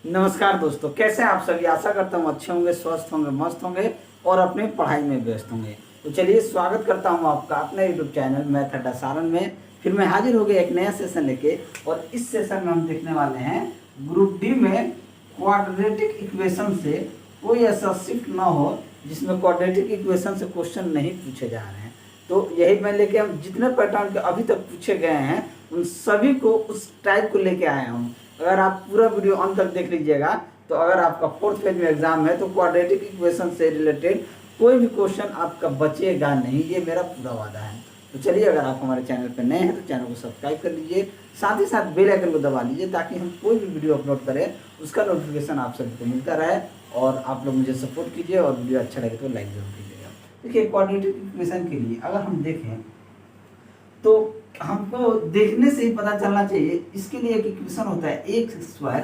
नमस्कार दोस्तों, कैसे हैं आप सभी। आशा करता हूँ अच्छे होंगे, स्वस्थ होंगे, मस्त होंगे और अपनी पढ़ाई में व्यस्त होंगे। तो चलिए स्वागत करता हूँ आपका अपने यूट्यूब चैनल मैथ अड्डा सारण में। फिर मैं हाजिर हो गया एक नया सेशन लेके। और इस सेशन में हम देखने वाले हैं ग्रुप डी में क्वाड्रेटिक इक्वेशन से कोई ऐसा शिफ्ट ना हो जिसमें क्वाड्रेटिक इक्वेशन से क्वेश्चन नहीं पूछे जा रहे हैं। तो यही मैं लेके हम जितने पैटर्न के अभी तक पूछे गए हैं उन सभी को उस टाइप को लेके आया हूँ। अगर आप पूरा वीडियो अंत तक देख लीजिएगा तो अगर आपका फोर्थ फेज में एग्जाम है तो क्वाड्रेटिक इक्वेशन से रिलेटेड कोई भी क्वेश्चन आपका बचेगा नहीं, ये मेरा पूरा वादा है। तो चलिए, अगर आप हमारे चैनल पर नए हैं तो चैनल को सब्सक्राइब कर लीजिए, साथ ही साथ बेल आइकन को दबा लीजिए ताकि हम कोई भी वीडियो अपलोड करें उसका नोटिफिकेशन आप सभी को मिलता रहे। और आप लोग मुझे सपोर्ट कीजिए और वीडियो अच्छा लगे तो लाइक जरूर कीजिएगा। देखिए, क्वाड्रेटिक इक्वेशन के लिए अगर हम देखें तो हमको देखने से ही पता चलना चाहिए। इसके लिए एक इक्वेशन होता है x square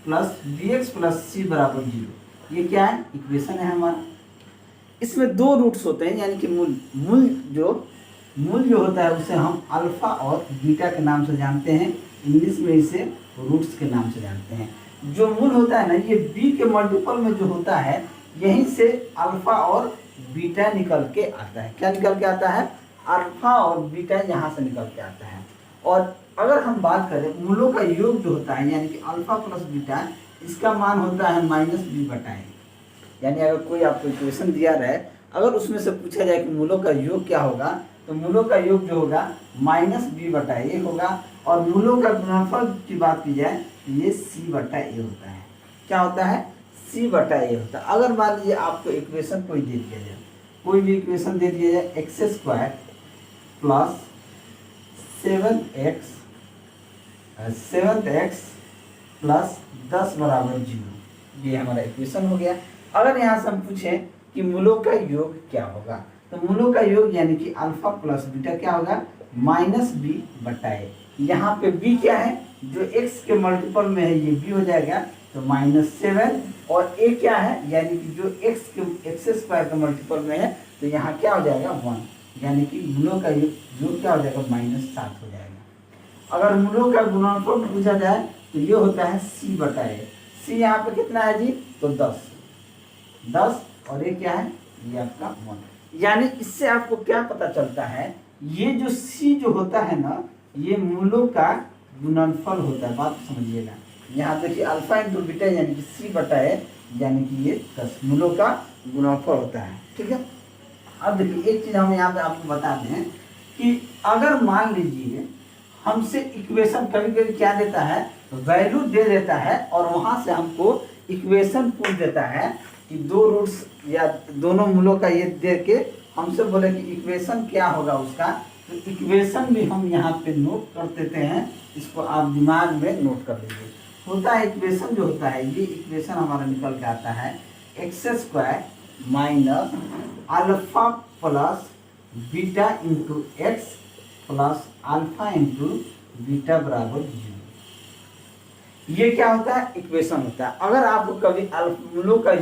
plus b x plus c बराबर 0। ये क्या है? इक्वेशन है हमारा। इसमें दो रूट्स होते हैं, यानी कि मूल जो होता है उसे हम अल्फा और बीटा के नाम से जानते हैं। इंग्लिश में इसे रूट्स के नाम से जानते हैं। जो मूल होता है ना, ये बी के मल्टीपल में जो होता है यहीं से अल्फा और बीटा निकल के आता है। क्या निकल के आता है? अल्फा और बीटा यहाँ से निकल के आता है। और अगर हम बात करें मूलों का योग जो होता है, यानी कि अल्फा प्लस बीटा, इसका मान होता है -b/a। यानी अगर कोई आपको इक्वेशन दिया रहे, अगर उसमें से पूछा जाए कि मूलों का योग क्या होगा, तो मूलों का योग जो होगा -b/a होगा। और मूलों का गुणनफल की बात की जाए तो ये c/a होता है। क्या होता है? c/a होता है। अगर मान लीजिए आपको इक्वेशन कोई दे दिया जाए, कोई भी इक्वेशन दे दिया जाए x square plus 7x plus 10 बराबर 0, ये हमारा इक्वेशन हो गया। अगर यहाँ से हम पूछें कि मूलों का योग क्या होगा, तो मूलों का योग यानी कि अल्फा प्लस बीटा क्या होगा? -b/a। यहाँ पे b क्या है? जो x के मल्टीपल में है ये b हो जाएगा, तो -7। और a क्या है? यानी कि जो एक्स स्क्वायर के मल्टीपल में है, तो यहाँ क्या हो जाएगा? 1। यानी कि मूलों का योग क्या हो जाएगा? -7 हो जाएगा। अगर मूलों का गुणनफल पूछा जाए तो ये होता है c/a। c यहाँ पे कितना है जी? तो 10। और ये क्या है? ये आपका 1। यानी इससे आपको क्या पता चलता है? ये जो c जो होता है ना, ये मूलों का गुणनफल होता है। बात समझिएगा। यहाँ देखिए अल्फा इंटू बीटा यानी कि c/a, यानी कि ये 10 मूलों का गुणनफल होता है। ठीक है। अब देखिए एक चीज हम यहाँ पे आपको बता दें कि अगर मान लीजिए हमसे इक्वेशन कभी कभी क्या देता है? वैल्यू दे देता है और वहां से हमको इक्वेशन पूछ देता है कि दो रूट्स या दोनों मूलों का ये दे के हमसे बोले कि इक्वेशन क्या होगा उसका, तो इक्वेशन भी हम यहाँ पे नोट कर देते हैं। इसको आप दिमाग में नोट कर लीजिए। होता है इक्वेशन जो होता है, ये इक्वेशन हमारा निकल के आता है x square minus alpha plus beta into x plus alpha into beta बराबर 0। ये क्या होता है? इक्वेशन होता है। अगर आपको कभी मूलों का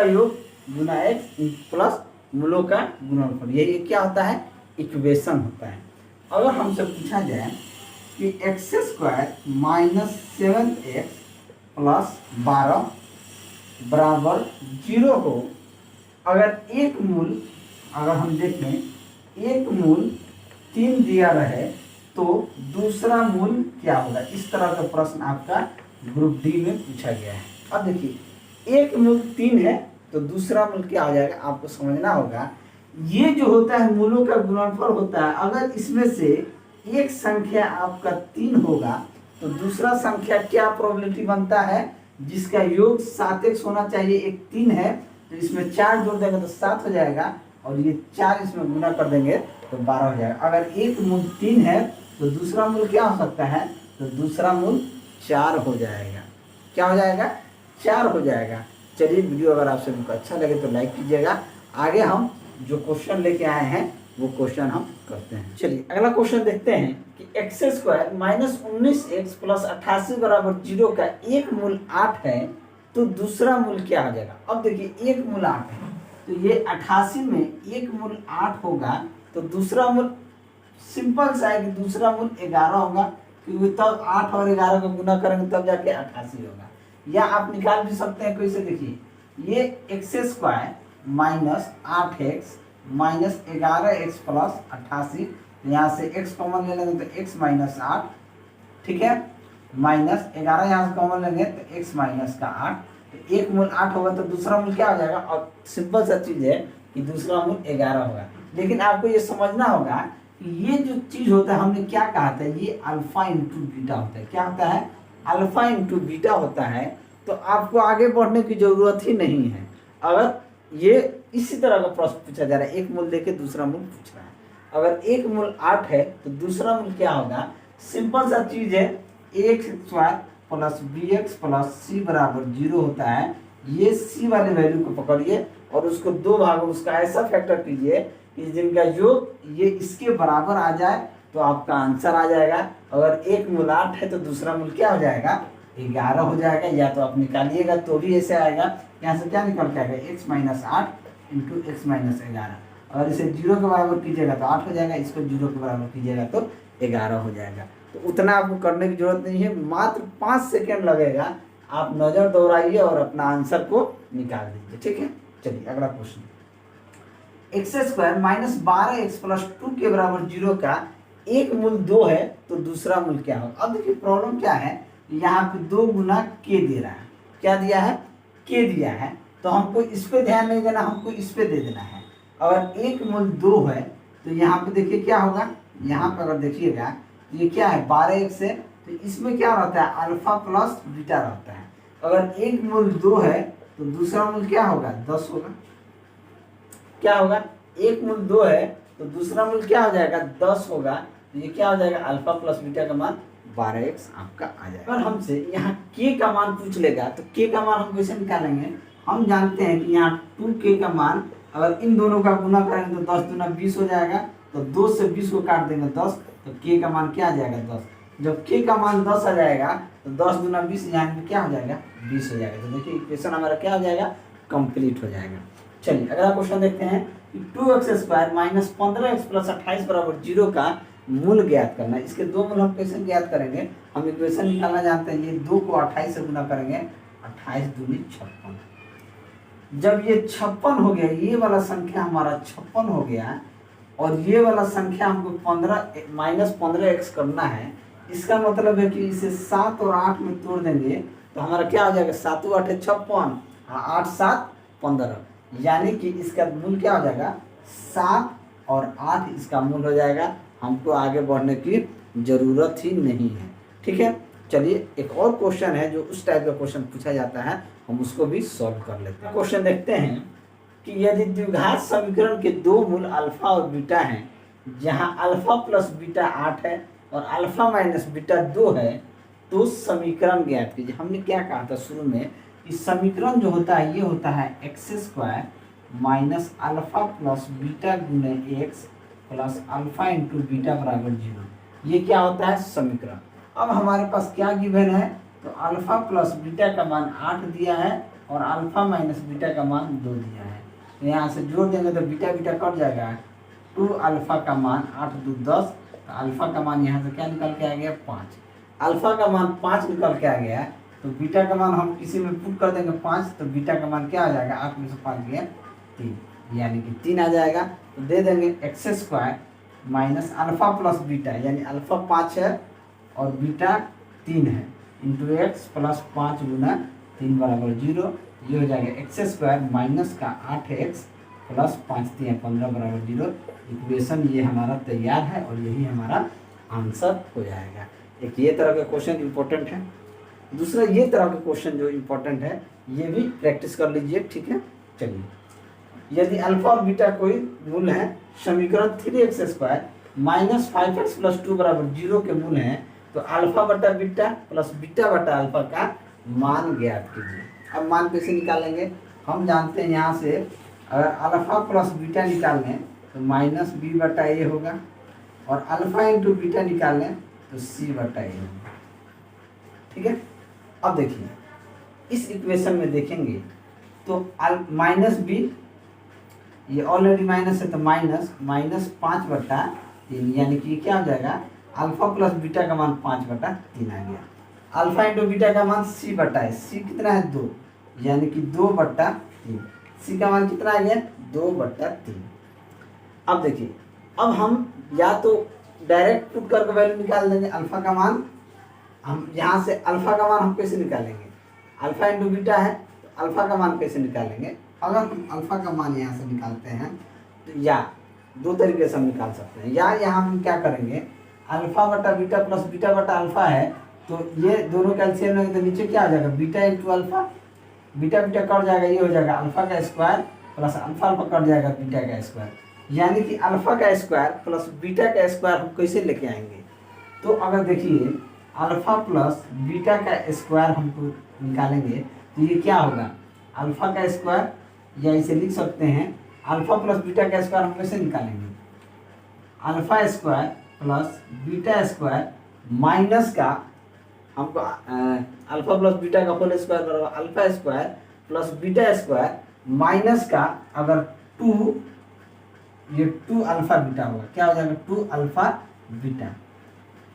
योग गुना एक्स प्लस मूलों का गुणनफल, यही क्या होता है? इक्वेशन होता है। अगर हमसे पूछा जाए कि x square minus 7x plus 12 बराबर 0 हो, अगर एक मूल, अगर हम देखें एक मूल 3 दिया रहे तो दूसरा मूल क्या होगा? इस तरह का प्रश्न आपका ग्रुप डी में पूछा गया है। अब देखिए एक मूल 3 है तो दूसरा मूल क्या हो जाएगा? आपको समझना होगा। ये जो होता है मूलों का गुणनफल होता है। अगर इसमें से एक संख्या आपका 3 होगा तो दूसरा संख्या क्या प्रोबेबिलिटी बनता है? जिसका योग 7x होना चाहिए, एक 3 है तो इसमें 4 जोड़ देंगे तो 7 हो जाएगा, और ये 4 इसमें गुना कर देंगे तो 12 हो जाएगा। अगर एक मूल 3 है तो दूसरा मूल क्या हो सकता है? तो दूसरा मूल 4 हो जाएगा। क्या हो जाएगा? 4 हो जाएगा। चलिए, वीडियो अगर आप सभी को अच्छा लगे तो लाइक कीजिएगा। आगे हम जो क्वेश्चन लेके आए हैं वो क्वेश्चन हम करते हैं। चलिए अगला क्वेश्चन देखते हैं कि x square minus 19x plus 88 बराबर 0 का एक मूल 8 है तो दूसरा मूल क्या हो जाएगा? अब देखिए एक मूल 8 है तो ये 88 में एक मूल 8 होगा तो दूसरा मूल सिंपल सा है कि दूसरा मूल 11 होगा। क्योंकि तब 8 और 11 को गुना करेंगे तब जाके 88 होगा। या आप निकाल भी सकते हैं कैसे, देखिए ये x square minus 8x minus 11x plus 88, यहाँ से x कॉमन ले लेंगे तो x माइनस 8, ठीक है, माइनस 11 यहाँ से कॉमन लेंगे तो x माइनस का 8, तो एक मूल 8 होगा तो दूसरा मूल क्या हो जाएगा। और सिंपल सा चीज़ है कि दूसरा मूल 11 होगा। लेकिन आपको ये समझना होगा कि ये जो चीज़ होता है हमने क्या कहा था, ये अल्फा इंटू बीटा होता है। क्या होता है, अल्फा इंटू बीटा होता है। तो आपको आगे बढ़ने की जरूरत ही नहीं है। अगर ये इसी तरह का प्रश्न पूछा जा रहा है, एक मूल देके दूसरा मूल पूछ रहा है, अगर एक मूल 8 है तो दूसरा मूल क्या होगा, सिंपल सा चीज है, x square plus b x plus c बराबर 0 होता है। ये सी वाले वैल्यू को पकड़िए और उसको दो भागों उसका ऐसा फैक्टर कीजिए कि जिनका योग ये इसके बराबर आ जाए तो आपका आंसर आ जाएगा। अगर एक मूल 8 है तो दूसरा मूल क्या हो जाएगा, 11 हो जाएगा। या तो आप निकालिएगा तो भी ऐसे आएगा, यहाँ से क्या निकल के आएगा, x minus 8 into x minus 11। अगर इसे 0 के बराबर कीजिएगा तो 8 हो जाएगा, इसको 0 के बराबर कीजिएगा तो 11 हो जाएगा। तो उतना आपको करने की जरूरत नहीं है, मात्र 5 सेकेंड लगेगा। आप नज़र दौड़ाइए और अपना आंसर को निकाल दीजिए, ठीक है। चलिए अगला question, x square minus 12x plus 2 के बराबर 0 का एक मूल 2 है तो दूसरा मूल क्या होगा। अब देखिए प्रॉब्लम क्या है, यहाँ पे 2 गुना के दे रहा है, क्या दिया है, के दिया है। तो हमको इस पे ध्यान नहीं देना, हमको इस पे दे देना है। अगर एक मूल 2 है तो यहाँ पे देखिए क्या होगा, यहाँ पे अगर देखिएगा ये क्या है 12x है, तो इसमें क्या रहता है, अल्फा प्लस बीटा रहता है। अगर एक मूल 2 है तो दूसरा मूल क्या होगा, 10 होगा। क्या होगा, एक मूल 2 है तो दूसरा मूल क्या हो जाएगा, 10 होगा। तो ये क्या हो जाएगा, अल्फा प्लस बीटा का मान 12x आपका आ जाएगा। अगर हमसे यहाँ k का मान पूछ लेगा तो k का मान हम कैसे निकालेंगे, हम जानते हैं कि यहाँ 2k का मान अगर इन दोनों का गुना करेंगे तो 10 दूना 20 हो जाएगा। तो 2 से 20 को काट देंगे 10, तो k का मान क्या आ जाएगा, 10। जब k का मान 10 आ जाएगा तो 10 दूना 20 यहाँ पे क्या हो जाएगा, 20 हो जाएगा। तो देखिए इक्वेशन हमारा क्या हो जाएगा, कंप्लीट हो जाएगा। चलिए अगला क्वेश्चन देखते हैं कि 2x square minus 15x plus 28 बराबर 0 का मूल ज्ञात करना है। इसके दो मूल हम कैसे ज्ञात करेंगे, हम इक्वेशन निकालना जानते हैं। ये 2 को 28 से गुना करेंगे, 28 दूनी 56। जब ये 56 हो गया, ये वाला संख्या हमारा 56 हो गया और ये वाला संख्या हमको 15 माइनस 15x करना है। इसका मतलब है कि इसे 7 और 8 में तोड़ देंगे तो हमारा क्या हो जाएगा, 7 8 56, 8 7 15, यानी कि इसका मूल क्या हो जाएगा, 7 और 8 इसका मूल हो जाएगा। हमको आगे बढ़ने की ज़रूरत ही नहीं है, ठीक है। चलिए एक और क्वेश्चन है जो उस टाइप का क्वेश्चन पूछा जाता है, हम उसको भी सॉल्व कर लेते हैं। क्वेश्चन देखते हैं कि यदि द्विघात समीकरण के दो मूल अल्फा और बीटा हैं, जहां अल्फा प्लस बीटा 8 है और अल्फा माइनस बीटा 2 है, तो समीकरण ज्ञात कीजिए। हमने क्या कहा था शुरू में, इस समीकरण जो होता है ये होता है x square minus alpha plus beta गुने x plus alpha into beta बराबर 0। ये क्या होता है, समीकरण। अब हमारे पास क्या गिवन है, तो अल्फा प्लस बीटा का मान 8 दिया है और अल्फा माइनस बीटा का मान 2 दिया है। तो यहाँ से जोड़ देंगे तो बीटा बीटा कट जाएगा, 2 अल्फा का मान 8 2 10, तो अल्फा का मान यहाँ से क्या निकल के आ गया, 5। अल्फा का मान 5 निकल के आ गया, तो बीटा का मान हम किसी में पुट कर देंगे 5, तो बीटा का मान क्या आ जाएगा, 8 में से 5 गया 3, यानी कि 3 आ जाएगा। तो दे देंगे x square minus alpha plus beta, यानी अल्फा 5 है और बीटा 3 है, इंटू एक्स प्लस 5 गुना 3 बराबर 0। ये हो जाएगा एक्स स्क्वायर माइनस का 8x प्लस 5 3 15 बराबर 0। इक्वेशन ये हमारा तैयार है और यही हमारा आंसर हो जाएगा। एक ये तरह का क्वेश्चन इंपॉर्टेंट है, दूसरा ये तरह का क्वेश्चन जो इंपॉर्टेंट है ये भी प्रैक्टिस कर लीजिए, ठीक है। चलिए, यदि अल्फा और बीटा कोई मूल है, समीकरण 3x square minus 5x plus 2 बराबर 0 के मूल हैं, तो अल्फा बटा बीटा प्लस बीटा बटा अल्फा का मान ज्ञात कीजिए। अब मान कैसे निकालेंगे, हम जानते हैं यहाँ से अगर अल्फा प्लस बीटा निकाल लें तो माइनस बी बटा ए होगा और अल्फा इंटू बीटा निकाल लें तो सी बटा ए होगा, ठीक है। अब देखिए इस इक्वेशन में देखेंगे तो माइनस बी, ये ऑलरेडी माइनस है तो माइनस 5 बटा 3, यानी कि क्या हो जाएगा, अल्फा प्लस बीटा का मान 5/3 आ गया। अल्फा इंटू बीटा का मान c/, c कितना है 2, यानी कि 2/3। c का मान कितना आ गया 2/3। अब देखिए, अब हम या तो डायरेक्ट पुट करके वैल्यू निकाल देंगे अल्फा का मान। हम यहाँ से अल्फा का मान हम कैसे निकालेंगे, अल्फा इंटू बीटा है तो अल्फा का मान कैसे निकालेंगे। अगर हम अल्फा का मान यहाँ से निकालते हैं तो या दो तरीके से हम निकाल सकते हैं, या यहाँ हम क्या करेंगे, अल्फा बटा बीटा प्लस बीटा बटा अल्फा है तो ये दोनों कैल्सियम लेंगे तो नीचे क्या हो जाएगा beta into alpha, beta beta cut जाएगा, ये हो जाएगा अल्फा का square plus alpha alpha cut जाएगा बीटा का स्क्वायर, यानी कि अल्फा का स्क्वायर प्लस बीटा का स्क्वायर हम कैसे लेके आएंगे। तो अगर देखिए अल्फा प्लस बीटा का स्क्वायर हमको निकालेंगे तो ये क्या होगा अल्फा का स्क्वायर, या इसे लिख सकते हैं अल्फा प्लस बीटा का स्क्वायर हम कैसे निकालेंगे, alpha square plus beta square minus का हमको अल्फा प्लस बीटा का होल स्क्वायर बराबर alpha square plus beta square minus का अगर 2, ये 2 अल्फा बीटा होगा, क्या हो जाएगा 2 alpha beta,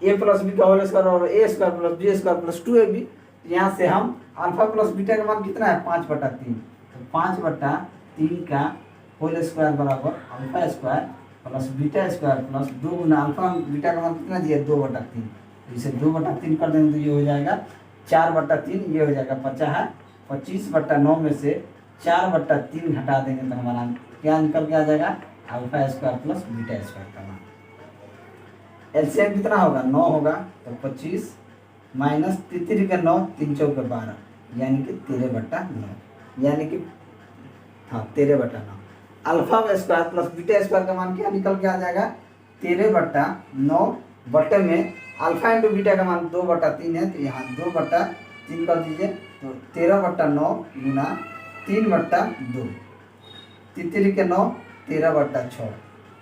a plus b का होल स्क्वायर और a square plus b square plus 2ab। यहाँ से हम अल्फा प्लस बीटा का मान कितना है 5/3, तो 5/3 का होल स्क्वायर बराबर alpha square plus beta square plus 2 गुना अल्फा बीटा का मान कितना दिया 2/3, इसे 2/3 कर देंगे तो ये हो जाएगा 4/3, ये हो जाएगा 25/9 में से 4/3 घटा देंगे तो हमारा क्या निकल के आ जाएगा alpha square plus beta square का मान। एलसीएम कितना होगा 9 होगा, तो 25 माइनस 3 का 9, 3 चौके 12, यानी कि 13/9, यानी कि हाँ 13/9। Alpha square plus beta square का मान क्या निकल के आ जाएगा 13/9 बटे में अल्फा इंटू बीटा का मान 2/3 है, तो यहाँ 2/3 कर दीजिए, तो 13/9 गुना 3/2, 3 के 9, 13/6,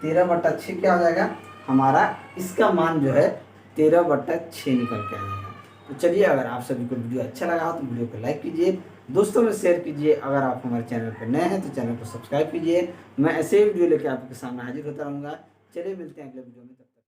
13/6 क्या हो जाएगा हमारा, इसका मान जो है 13/6 निकल के आ जाएगा। तो चलिए, अगर आप सभी को वीडियो अच्छा लगा हो तो वीडियो को लाइक कीजिए, दोस्तों में शेयर कीजिए, अगर आप हमारे चैनल पर नए हैं तो चैनल को सब्सक्राइब कीजिए। मैं ऐसे ही वीडियो लेकर आपके सामने हाजिर होता रहूँगा। चलिए मिलते हैं अगले वीडियो में।